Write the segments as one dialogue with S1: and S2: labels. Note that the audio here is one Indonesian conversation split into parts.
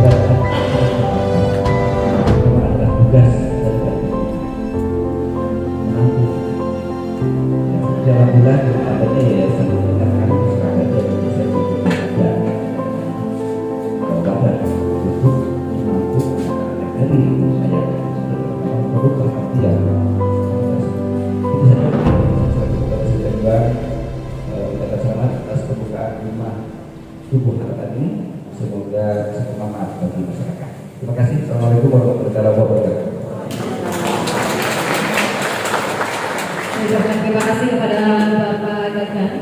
S1: ada tugas menanggung dalam bulan adanya yayasan kami masyarakat Indonesia juga badan untuk mampu dari ayat produk perhatian itu saja juga kita selamat atas pembukaan rumah tubuh tadi, semoga bermanfaat bagi masyarakat. Terima kasih. Assalamualaikum warahmatullahi wabarakatuh.
S2: Terima kasih kepada Bapak Gagan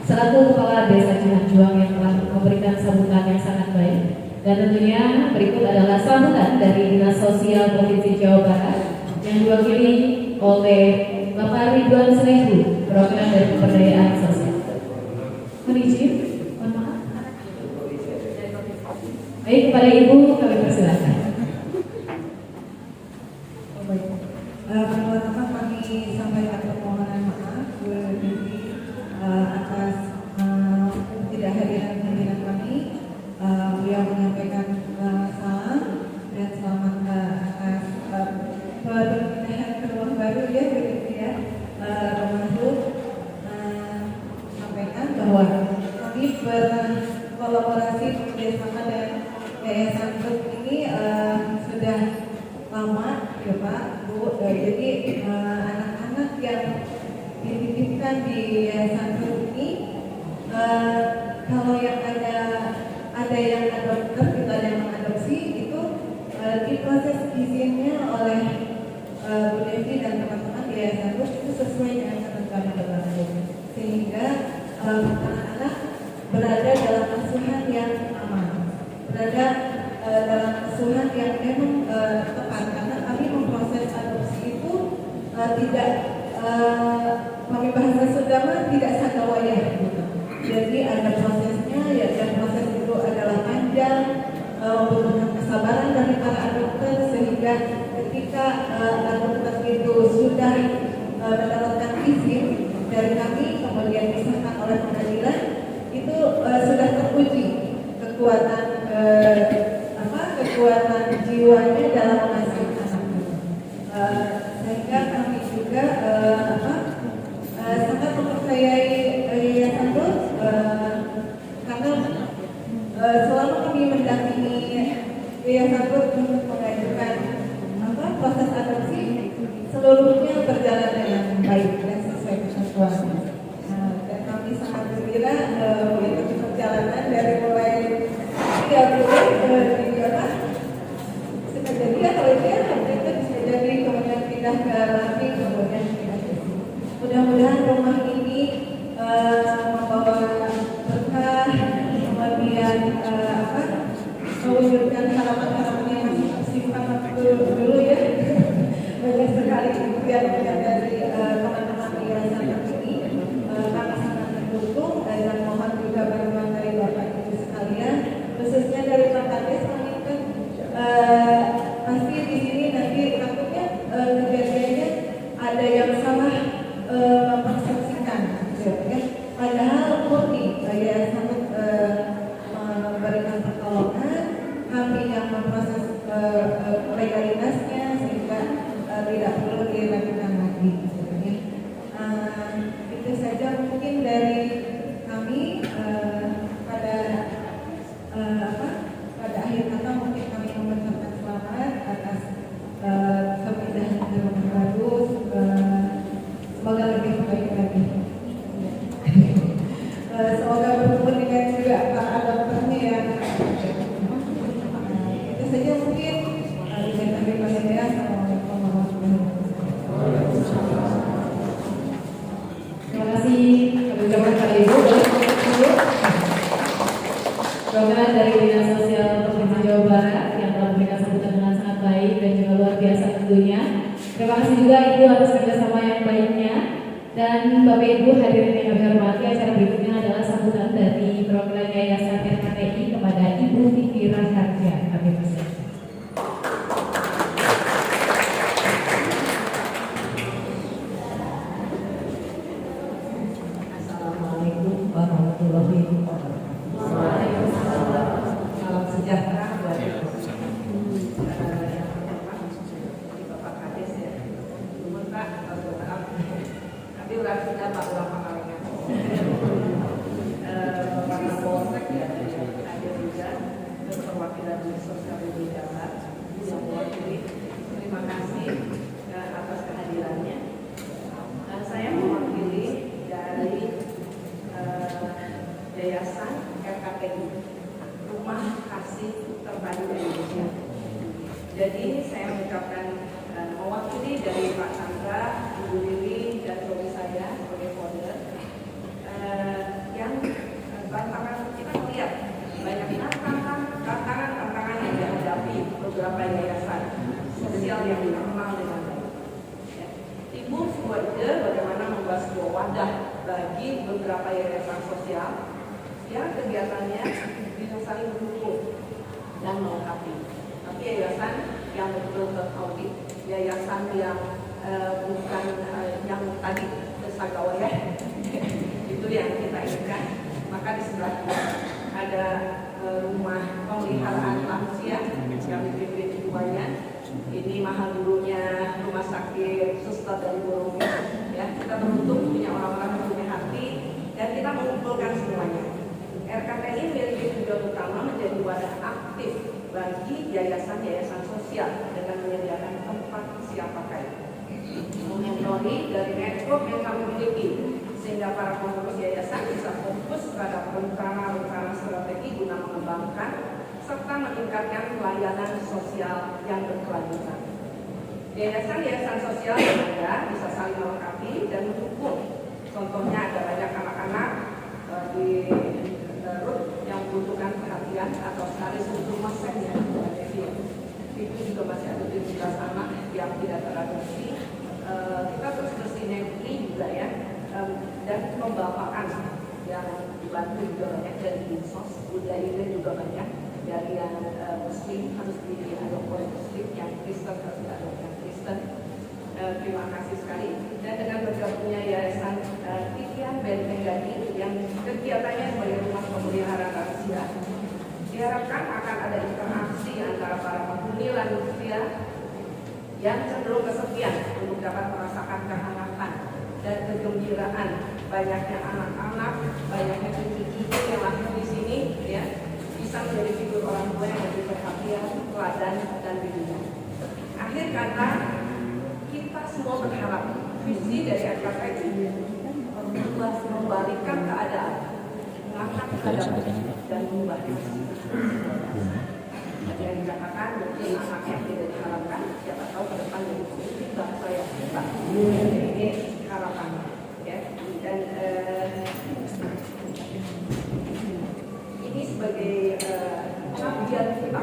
S2: selaku Kepala Desa Cihanjuang yang telah memberikan sambutan yang sangat baik. Dan tentunya berikut adalah sambutan dari Dinas Sosial Provinsi Jawa Barat yang diwakili oleh Bapak Ridwan Senehu, perwakilan dari Pemberdayaan Sosial. Menizin, mohon maaf. Baik, kepada Ibu kami persilakan.
S3: Pertama kami sampaikan permohonan maaf atas tidak hadiran pimpinan kami. Beliau menyampaikan salam dan selamat atas perpindahan ke rumah baru ya begitu ya. Termasuk sampaikan bahwa kami berkolaborasi bersama dan Yayasan Grup ini sudah lama ya Pak Bu. Jadi anak-anak yang dititipkan di Yayasan Grup ini kalau yang ada yang adopter, kita ada yang mengadopsi itu diproses izinnya oleh Bu Devi dan teman-teman di Yayasan Grup itu sesuai dengan ketentuan yang berlaku, sehingga anak-anak berada dalam asuhan yang aman, berada dalam asuhan yang memang tepat, karena kami memproses adopsi itu tidak kami bahasa Sunda tidak sagawaya gitu. Jadi ada prosesnya ya, dan proses itu adalah panjang, membutuhkan kesabaran dari para adopter, sehingga ketika adopter itu sudah mendapatkan izin dari kami kemudian disahkan oleh pengadilan, itu sudah teruji kekuatan kekuatan jiwanya dalam mengasuh anak. Sehingga kami juga sangat mempercayai Yayasan Grup karena selama kami mendampingi Yayasan Grup untuk mengajukan proses adopsi, seluruhnya berjalan dengan baik dan sesuai ketentuan. Dan kami sangat gembira mengikuti perjalanan dari mulai 3 bulan sudah jadi ya, kalau itu ya itu bisa jadi kemudian pindah ke Rafi, kemudian pindah ke sini. Mudah-mudahan rumah ini membawa berkah, kemudian mewujudkan harapan-harapan yang masih tersimpan dulu ya. Banyak sekali impian dari teman-teman di Yayasan ini. Kami sangat mendukung dan mohon juga bantuan dari Bapak Ibu sekalian, khususnya dari Pak Kades. Kami kan pasti di sini nanti takutnya kejadiannya ada yang salah mempersepsikan, ya. Padahal murni Yayasan memberikan pertolongan, kami yang memproses legalitasnya sehingga tidak perlu diragukan lagi. Itu saja mungkin dari kami. Pada akhir kata mungkin kami mengucapkan selamat atas kemudahan ke rumah baru. Semoga lebih baik lagi. Semoga bertemu dengan juga para adopternya ya. Itu saja mungkin. Assalamualaikum warahmatullahi wabarakatuh.
S4: Jadi saya mengucapkan mewakili dari Pak Chandra, Ibu Lili, dan suami saya sebagai founder yang tantangan kita melihat banyak tantangan yang dihadapi beberapa yayasan sosial yang dikenal dengan baik. Ya. Timbul sebuah ide bagaimana membuat sebuah wadah bagi beberapa yayasan sosial yang kegiatannya bisa saling mendukung dan melengkapi. Tapi yayasan yang betul audit, yayasan yang bukan yang tadi Sagawa ya, itu yang kita inginkan. Maka di sebelah ada rumah pemeliharaan lansia yang dipimpin Ibu Wayan. Ini mahal dulunya rumah sakit Suster dari Burung. Ya, kita beruntung punya orang-orang yang punya hati dan kita mengumpulkan semuanya. RKTI memiliki tujuan utama menjadi wadah aktif bagi yayasan-yayasan sosial dengan menyediakan tempat siap pakai, mengentori dari network yang kami miliki sehingga para pengurus yayasan bisa fokus pada rencana-rencana strategi guna mengembangkan serta meningkatkan pelayanan sosial yang berkelanjutan. Yayasan-yayasan sosial yang ada bisa saling melengkapi dan mendukung. Contohnya ada banyak anak-anak di Garut yang membutuhkan perhatian atau sekali rumah saja. Itu juga masih ada 17 anak yang tidak teradopsi. Kita terus bersinergi juga ya, dan pembapaan yang dibantu juga banyak dari Dinsos, budaya juga banyak dari yang Muslim harus diadopsi oleh Muslim, yang Kristen harus diadopsi yang Kristen. Terima kasih sekali. Dan dengan bergabungnya Yayasan Titian Benteng Gading yang kegiatannya sebagai rumah pemeliharaan lansia, diharapkan akan ada interaksi antara para penghuni lansia yang cenderung kesepian untuk dapat merasakan kehangatan dan kegembiraan banyaknya anak-anak, banyaknya cucu-cucu yang lahir di sini, ya, bisa menjadi figur orang tua yang lebih perhatian, teladan, dan bimbingan. Akhir kata, kita semua berharap visi dari RKTI membalikkan keadaan, mengangkat keadaan, dan mengubah nasib. Yang dikatakan mungkin anak yang tidak diharapkan, siapa tahu ke depan jadi pemimpin bangsa yang hebat. Ini harapan, ya. Dan ini sebagai pengabdian kita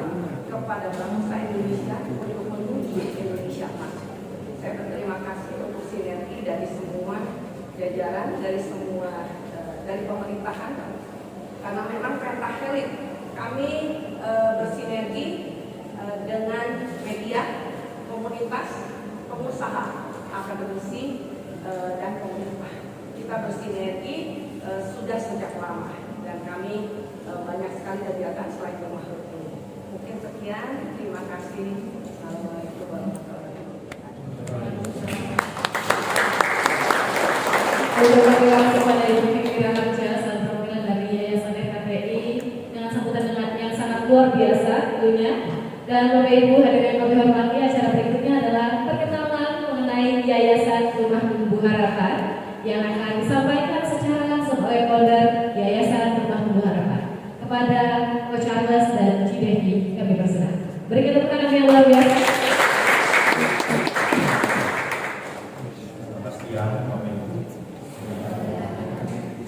S4: kepada bangsa Indonesia untuk menuju Indonesia emas. Saya berterima kasih untuk sinergi dari semua jajaran, dari pemerintahan, karena memang pentahelik kami bersinergi dengan media, komunitas, pengusaha, akademisi, dan pemerintah. Kita bersinergi sudah sejak lama dan kami banyak sekali kegiatan selain rumah ini. Mungkin sekian, terima kasih. Assalamualaikum warahmatullahi wabarakatuh.
S2: Terima kasih kepada Ibu Fikri Raharja, salah perwakilan dari Yayasan RKTI dengan sambutan yang sangat luar biasa tentunya. Dan Bapak Ibu hadirin yang kami hormati, acara berikutnya adalah perkenalan mengenai Yayasan Rumah Tumbuh Harapan yang akan disampaikan secara langsung oleh founder Yayasan Rumah Tumbuh Harapan. Kepada Coach Charles dan Cidevi kami persilakan. Beri tepuk tangan yang luar biasa.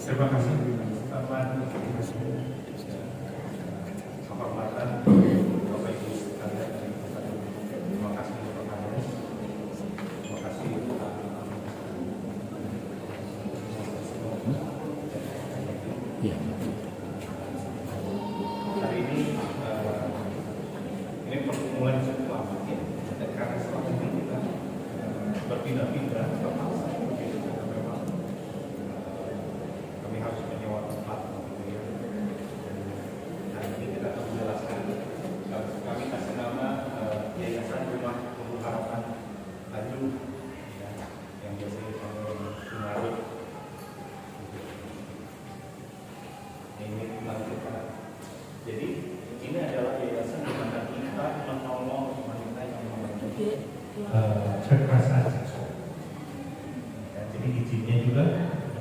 S5: Terima kasih kehormatan Bapak Ibu sekalian. Terima kasih untuk perhatiannya. Terima kasih hari ini pertemuan cukup lama ya, dan karena selama ini kita berpindah-pindah ke pasar, karena memang kami harus menyewa tempat gitu ya. Dan ini kita akan menjelaskan. Kami kasih nama Yayasan Rumah Tumbuh Harapan Tanjung ya, yang biasanya dipanggil Sumarut. Ini dilanjutkan. Jadi ini adalah yayasan di mana kita menolong wanita yang mengalami kekerasan seksual. Ya, jadi izinnya juga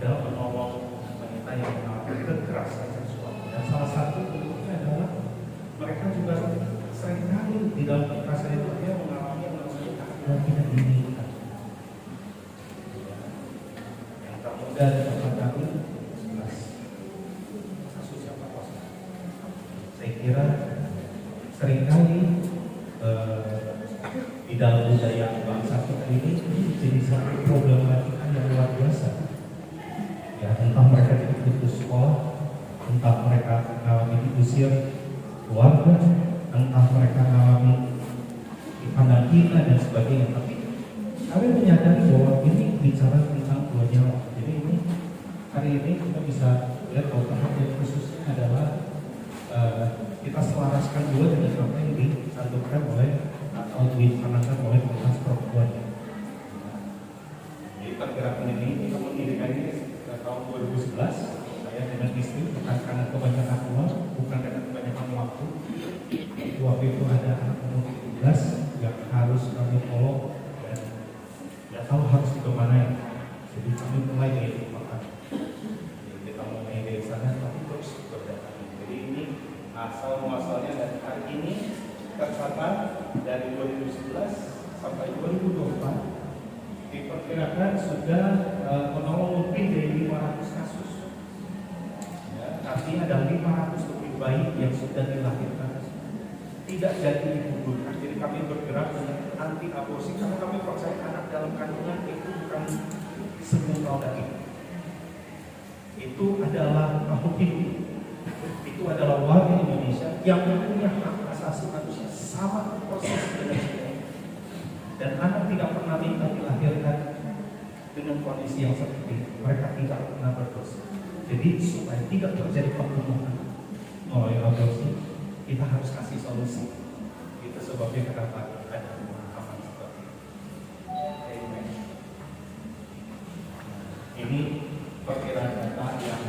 S5: adalah menolong wanita yang mengalami kekerasan seksual. Dan salah satu bentuknya adalah mereka juga seringkali di dalam kekerasan itu dia mengalami yang namanya kehamilan tidak diinginkan. Yang termuda di tempat kami 11 kasus yang perkosa. Saya kira seringkali di dalam budaya bangsa kita ini jadi satu problematika yang luar biasa. Ya, entah mereka diputus sekolah, entah mereka mengalami diusir keluarga, entah mereka mengalami dipandang hina dan sebagainya. Tapi kami menyadari bahwa ini bicara tentang dua nyawa. Jadi ini hari ini kita bisa lihat bahwa perhatian khususnya adalah kita selaraskan juga dengan apa yang dicantumkan oleh atau dicanangkan oleh Komnas Perempuan. Jadi pergerakan ini kita mendirikan ini tahun 2011. Saya dengan istri bukan karena kebanyakan uang, bukan karena kebanyakan waktu. Waktu itu ada anak umur 17 yang harus kami tolong dan tidak tahu harus kemana. Jadi kami mulai dari rumah. Kita mulai dari sana tapi terus berdatangan. Jadi ini asal muasalnya dari hari ini tercatat dari 2011 sampai 2024 diperkirakan sudah menolong lebih dari 500 kasus. Ya, artinya ada 500 lebih bayi yang sudah dilahirkan tidak jadi digugurkan. Jadi kami bergerak dengan anti aborsi karena kami percaya anak dalam kandungan itu bukan sebungkal daging. Itu adalah makhluk hidup. Itu adalah warga Indonesia yang punya hak asasi manusia sama proses dengan kita. Dan anak tidak pernah minta dilahirkan dengan kondisi yang seperti itu. Mereka tidak pernah berdosa. Jadi supaya tidak terjadi pembunuhan melalui aborsi, kita harus kasih solusi. Itu sebabnya kenapa ada pemahaman seperti itu. Amen. Ini perkiraan data yang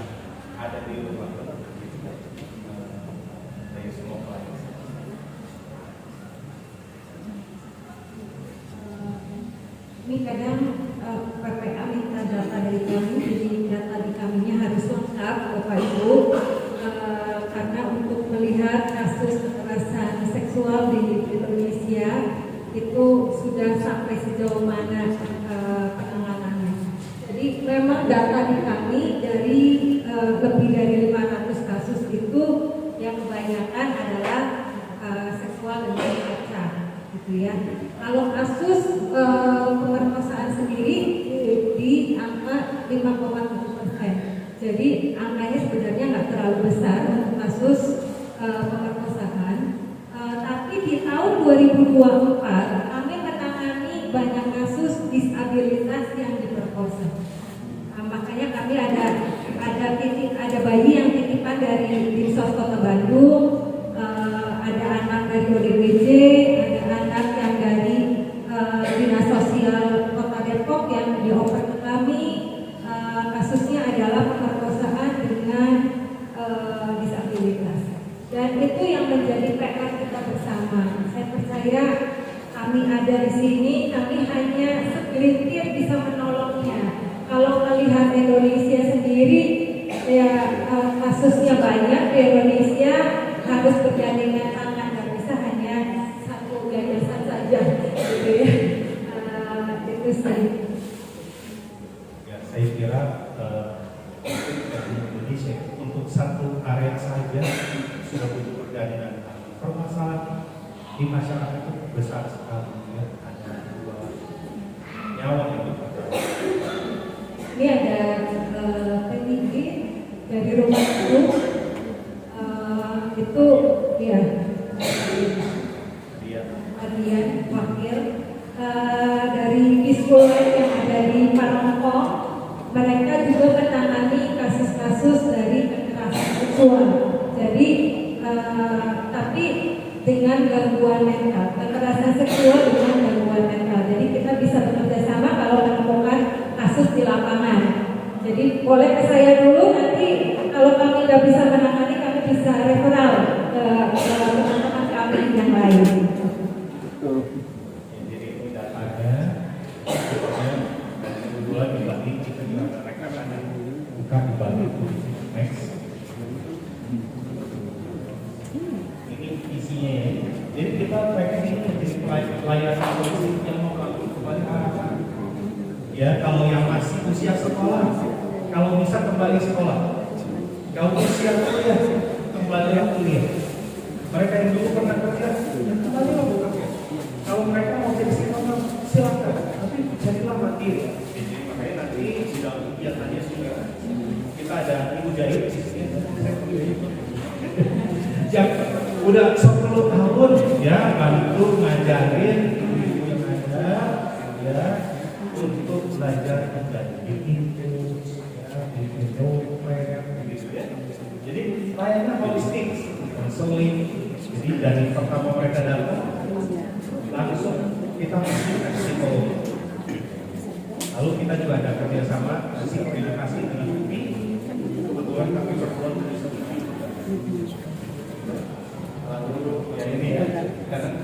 S5: ada di rumah. Saya semua pelajar.
S3: Ini kadang PPA minta data dari kami, jadi data di kaminya harus lengkap, Bapak Ibu, karena untuk melihat kasus kekerasan seksual di Indonesia itu sudah sampai sejauh mana penanganannya. Jadi memang data di kami dari lebih dari 500 kasus itu yang kebanyakan adalah seksual dan cacat, gitu ya. Kalau kasus pemerkosaan sendiri di angka 5,7%. Jadi angkanya sebenarnya nggak terlalu besar untuk kasus pemerkosaan. Tapi di tahun 2024 kami menangani banyak kasus disabilitas yang diperkosa. Makanya kami ada bayi yang titipan dari Dinsos Kota Bandung, ada anak dari ODWJ, ada anak yang dari Dinas Sosial Kota Depok yang dioper ke kami. Kasusnya adalah pemerkosaan dengan disabilitas. Dan itu yang menjadi PR kita bersama. Saya percaya kami ada di sini, kami hanya segelintir bisa menolongnya. Kalau melihat Indonesia sendiri, ya kasusnya banyak di Indonesia, harus bergandengan tangan, nggak bisa hanya satu gagasan saja, gitu ya. Itu sih.
S5: Ya, saya kira di Indonesia untuk satu area saja sudah butuh bergandengan. Permasalahan di masyarakat itu besar sekali, ya. Ada 2 nyawa yang berkorban.
S3: Ini ada petinggi dari rumah itu ya Adian wakil dari Biskul yang ada di Parangkong. Mereka juga menangani kasus-kasus dari kekerasan seksual. Jadi tapi dengan gangguan mental, kekerasan seksual dengan gangguan mental. Jadi kita bisa bekerja sama kalau menemukan kasus di lapangan. Jadi boleh ke saya dulu, nanti kalau kami tidak bisa menangani, kami bisa referral ke teman-teman kami yang lain.
S5: Jadi ini datanya, dan kedua dibagi kita juga rekaman bukan dibagi next. Ini isinya ya. Jadi kita pengen ini menjadi pelayanan polisi yang membantu kepada anak-anak. Ya, kalau yang masih usia sekolah, kalau bisa kembali sekolah. Kalau usia kuliah, kembali kuliah. Mereka yang dulu pernah kerja, kembali bekerja. Kalau mereka mau jadi psikolog, silakan. Tapi jadilah mandiri. Jadi makanya nanti di dalam kegiatannya juga kita ada ibu jahit di sini. Yang udah 10 tahun ya bantu ngajarin ibu yang ada ya untuk belajar menjadi pintu ya pintu gitu ya. Jadi layanan holistik, konseling. Jadi dari pertama mereka datang langsung kita masuk ke psikologi. Lalu kita juga ada kerjasama psikoedukasi dengan UPI. Kebetulan kami berdua lalu ya ini ya,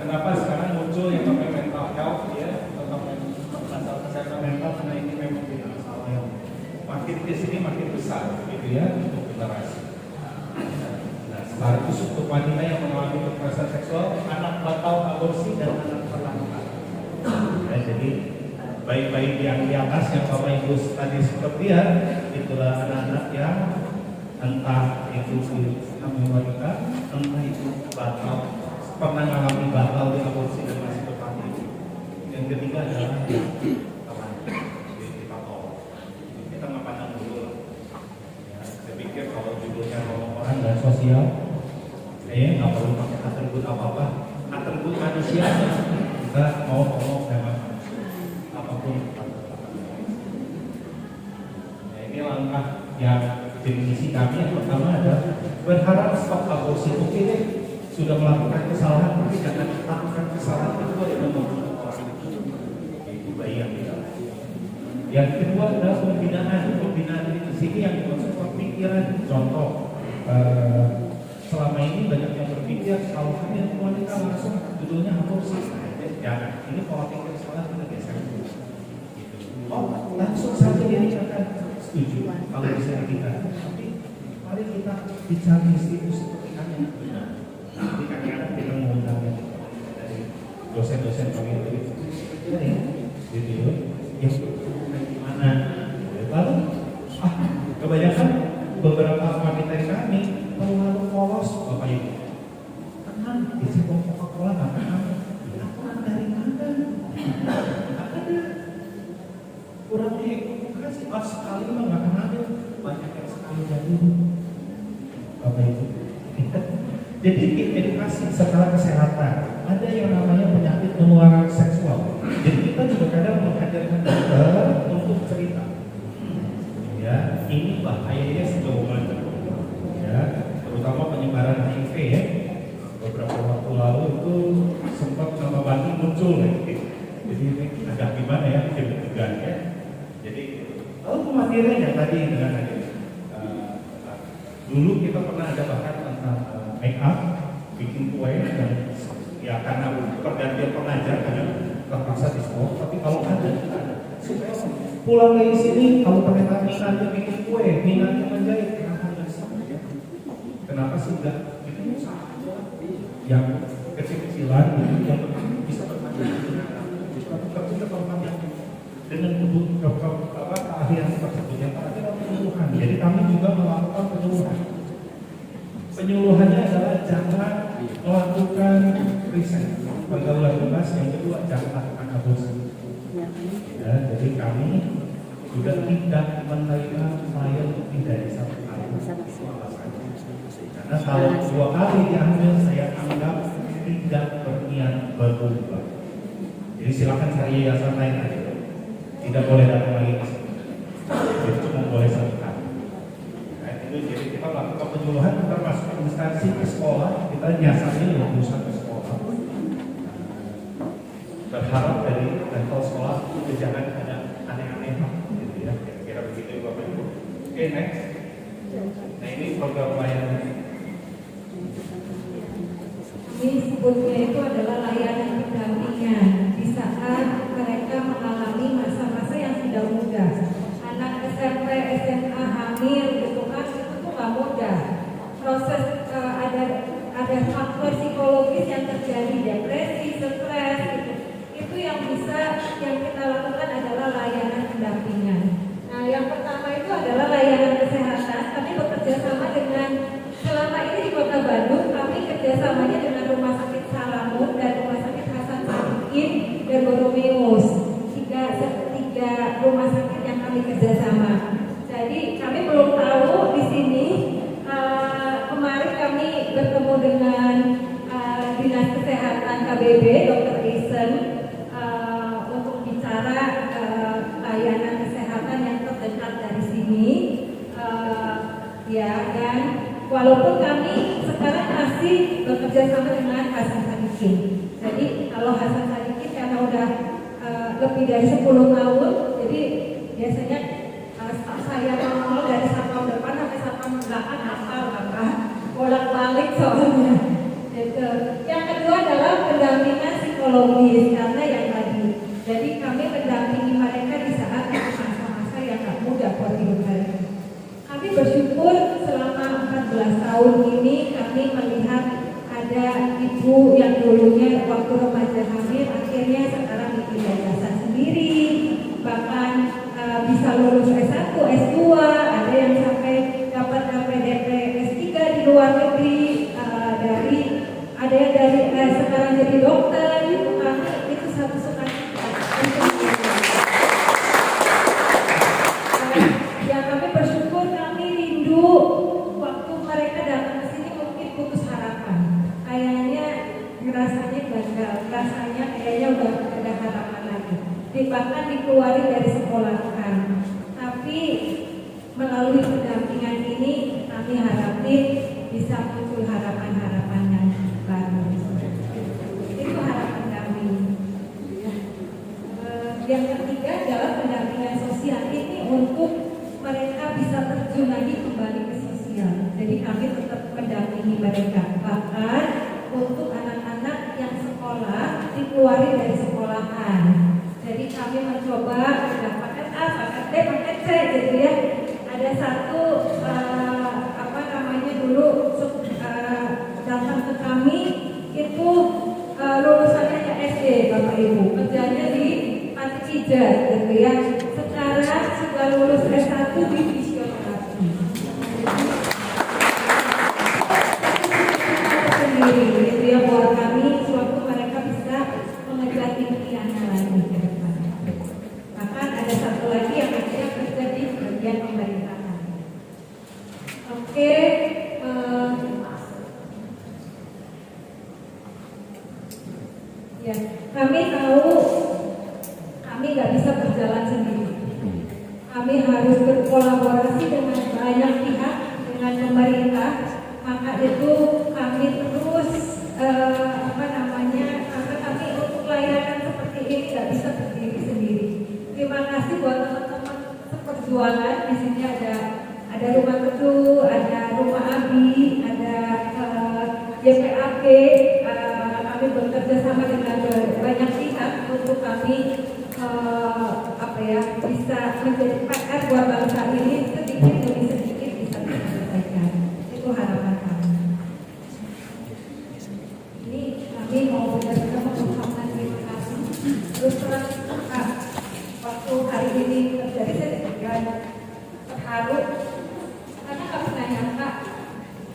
S5: kenapa sekarang muncul yang namanya mental health ya, atau masalah kesehatan mental, karena ini memang tidak masalah yang makin ke sini makin besar gitu ya untuk generasi. Nah, setelah itu untuk wanita yang mengalami kekerasan seksual, anak batal aborsi dan anak terlantar. Ya, jadi bayi-bayi yang di atas yang Bapak Ibu tadi sempat lihat, itulah anak-anak yang entah itu hamil wanita, entah itu batal, pernah mengalami batal di aborsi dan masih bertahan. Yang ketiga adalah teman, jadi kita tolong, kita nggak pandang dulu lah. Ya, saya pikir kalau judulnya orang dan sosial, nggak perlu pakai atribut apa-apa, atribut manusia kita mau ngomong sama apapun. Ya, ini langkah yang definisi kami yang pertama adalah berharap stop aborsi. Oke deh, sudah melakukan kesalahan, tapi jangan lakukan kesalahan kedua yang membunuh orang. Itu bayi yang tidak. Yang kedua adalah pembinaan. Pembinaan di sini yang dimaksud pemikiran. Contoh, selama ini banyak yang berpikir kalau hamil wanita langsung judulnya aborsi. Jangan. Ini pola pikir salah, kita geser. Oh, langsung saja dinikahkan. Setuju kalau bisa kita, tapi mari kita bicara institusi pernikahan yang benar. Nanti kadang-kadang kita mengundangnya dari dosen-dosen kami itu, ya, video yang gimana. Lalu, kebanyakan beberapa wanita kami terlalu polos, Bapak Ibu. Tenang, isi Coca-Cola nggak paham. Dari mana? Ada kurang diedukasi. Sekali mah nggak hamil, banyak yang sekali jadi. Bapak Ibu. Jadi edukasi secara kesehatan. Ada yang namanya penyakit penularan seksual. Jadi kita juga kadang menghadirkan dokter untuk cerita. Ya, ini bahayanya sejauh mana? Ya, terutama penyebaran HIV ya. Beberapa waktu lalu itu sempat nama Bandung muncul ya. Jadi ini agak gimana ya, deg-degan ya. Jadi lalu kemandiriannya tadi dengan dulu kita pernah ada bahkan tentang make up, bikin kue dan ya karena pergantian pengajar karena terpaksa di sekolah. Tapi kalau ada supaya pulang dari sini kalau ternyata minatnya bikin kue, minatnya menjahit, kenapa nggak sih? Kenapa sih enggak? Itu usaha aja yang kecil-kecilan yang bisa bermanfaat dengan keahlian tersebut. Yang terakhir adalah penyuluhan. Jadi kami juga melakukan penyuluhan. Penyuluhannya adalah jangan melakukan riset pergaulan bebas. Yang kedua jangan melakukan aborsi. Ya, jadi kami juga tidak menerima klien lebih dari 1 kali. Karena kalau 2 kali diambil saya anggap tidak berniat berubah. Jadi silakan cari yayasan lain aja. Tidak boleh datang lagi ke sini. Jadi cuma boleh 1 kali. Nah, itu jadi kita lakukan penyuluhan termasuk instansi ke sekolah. Kita nyasarnya lulusan ke sekolah. Berharap dari level sekolah itu jangan ada aneh-aneh gitu ya. Kira-kira begitu Bapak Ibu. Oke, next. Nah, ini program layanan.
S3: Ini sebutnya itu adalah layanan pendampingan di saat mereka mengalami masa-masa yang tidak mudah. Anak SMP, SMA hamil gitu kan, itu tuh nggak mudah. Proses ada faktor psikologis yang terjadi AKBB Dr. Eisen untuk bicara layanan kesehatan yang terdekat dari sini. Ya, dan walaupun kami sekarang masih bekerja sama dengan Hasan Sadikin. Jadi kalau Hasan Sadikin karena udah lebih dari 10 tahun, jadi biasanya saya ngomong dari satpam depan sampai satpam belakang apa bolak-balik soalnya. Gitu. Yang kedua adalah pendampingan psikologis karena yang tadi. Jadi kami mendampingi mereka di saat masa-masa yang gak mudah buat hidup mereka. Kami bersyukur selama 14 tahun ini kami melihat ada ibu yang dulunya waktu remaja hamil akhirnya sekarang bikin yayasan sendiri, bahkan bisa lulus S1, S2, ada yang sampai dapat LPDP S3 di luar negeri, ada yang dari sekarang jadi dokter, itu kami itu satu sukacita. Ya kami bersyukur, kami rindu waktu mereka datang ke sini mungkin putus harapan. Kayaknya rasanya gagal, rasanya kayaknya udah ada harapan lagi. Bahkan dikeluarin dari sekolahan. Tapi melalui pendampingan ini kami harapin bisa muncul harapan-harapan yang baru. Itu harapan kami. Yang ketiga adalah pendampingan sosial ini untuk mereka bisa terjun lagi kembali ke sosial. Jadi kami tetap mendampingi mereka. Bahkan untuk anak-anak yang sekolah dikeluarin dari sekolahan. Jadi kami mencoba paket A, paket B, paket C, gitu ya. Ada satu dulu datang ke kami itu lulusannya SD, Bapak Ibu, kerjanya di panti pijat, gitu ya. Sekarang sudah lulus S1 di fisioterapi. Sendiri, gitu ya, buat kami suatu mereka bisa mengejar impiannya lagi ke depan. Bahkan ada satu lagi yang akhirnya kerja di bagian pemerintahan. Oke, ya, kami tahu kami nggak bisa berjalan sendiri. Kami harus berkolaborasi dengan banyak pihak, dengan pemerintah. Maka itu kami terus karena kami untuk layanan seperti ini nggak bisa berdiri sendiri. Terima kasih buat teman-teman seperjuangan. Di sini ada rumah teduh, ada rumah Abi, ada YPAP. Kami bekerja sama dengan banyak pihak untuk kami bisa menjadi PR buat bangsa ini sedikit demi sedikit bisa diselesaikan. Itu harapan kami. Ini kami mau benar-benar mengucapkan terima kasih. Terus terang waktu hari ini terjadi saya terharu karena kami pernah nyangka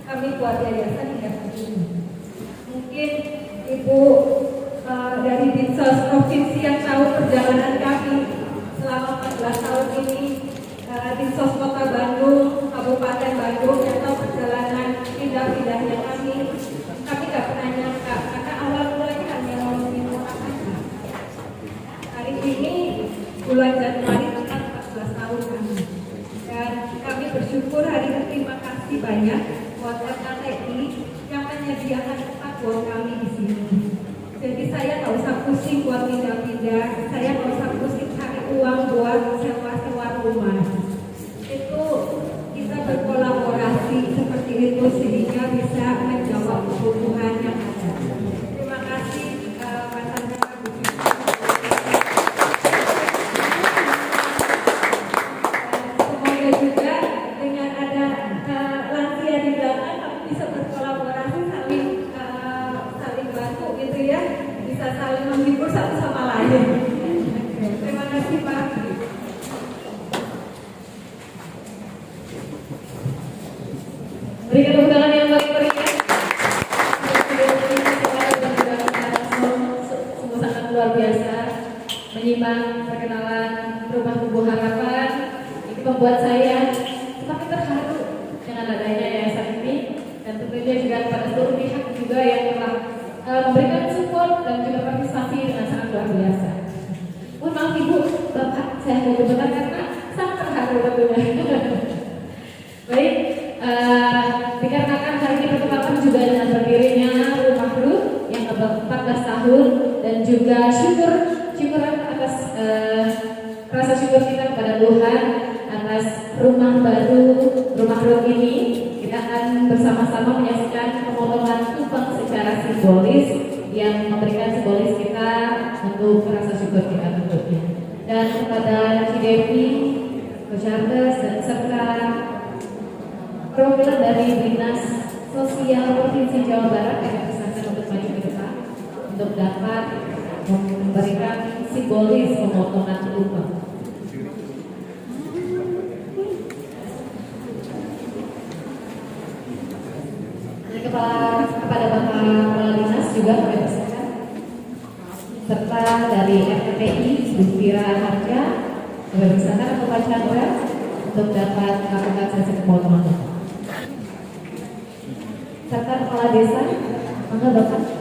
S3: kami buat yayasan hingga begini. Mungkin Ibu dari Dinsos Provinsi yang tahu perjalanan kami selama 14 tahun ini, Dinsos Kota Bandung, Kabupaten Bandung yang tahu perjalanan pindah-pindahnya kami nggak pernah nyangka karena awal mulanya hanya ngomongin orang aja. Hari ini bulan Januari tepat 14 tahun kami, dan kami bersyukur hari ini. Terima kasih banyak buat RKTI yang menyediakan tempat buat kami di sini. Jadi saya nggak usah pusing buat pindah-pindah, saya nggak usah pusing cari uang buat sewa-sewa rumah. Itu kita berkolaborasi seperti itu sehingga bisa menjawab kebutuhan yang ada. Terima kasih Pak Sandra. Semoga juga dengan ada lansia di belakang kami bisa berkolaborasi saling bantu gitu ya, bisa saling menghibur satu sama lain. Terima kasih Pak.
S2: Berikan tepuk tangan yang paling meriah. Sungguh sangat luar biasa menyimak perkenalan Rumah Tubuh Harapan. Ini membuat saya semakin terharu dengan adanya yayasan ini, dan tentunya juga kepada seluruh pihak juga yang telah memberikan support dan juga partisipasi dengan sangat luar biasa. Mohon maaf Ibu, Bapak, saya mau benar karena sangat terharu tentunya. Baik, dikarenakan hari ini pertempatan juga dengan berdirinya Rumah Ruh yang ke-14 tahun dan juga syukuran atas rasa syukur kita kepada Tuhan atas rumah baru Rumah Ruh ini. Kita akan bersama-sama menyaksikan pemotongan tumpeng secara simbolis yang memberikan simbolis kita untuk rasa syukur kita tentunya. Dan kepada Cidevi, Coach Charles dan serta perwakilan dari Dinas Sosial Provinsi Jawa Barat yang dipesankan untuk maju ke depan untuk dapat memberikan simbolis pemotongan tumpeng. Kepada Bapak Kepala Dinas juga kami persilakan, serta dari RTPI Bu Fira Harja kami persilakan untuk Pak Chandra untuk dapat melakukan sesi pemotongan tumpeng. Serta Kepala Desa, monggo Bapak.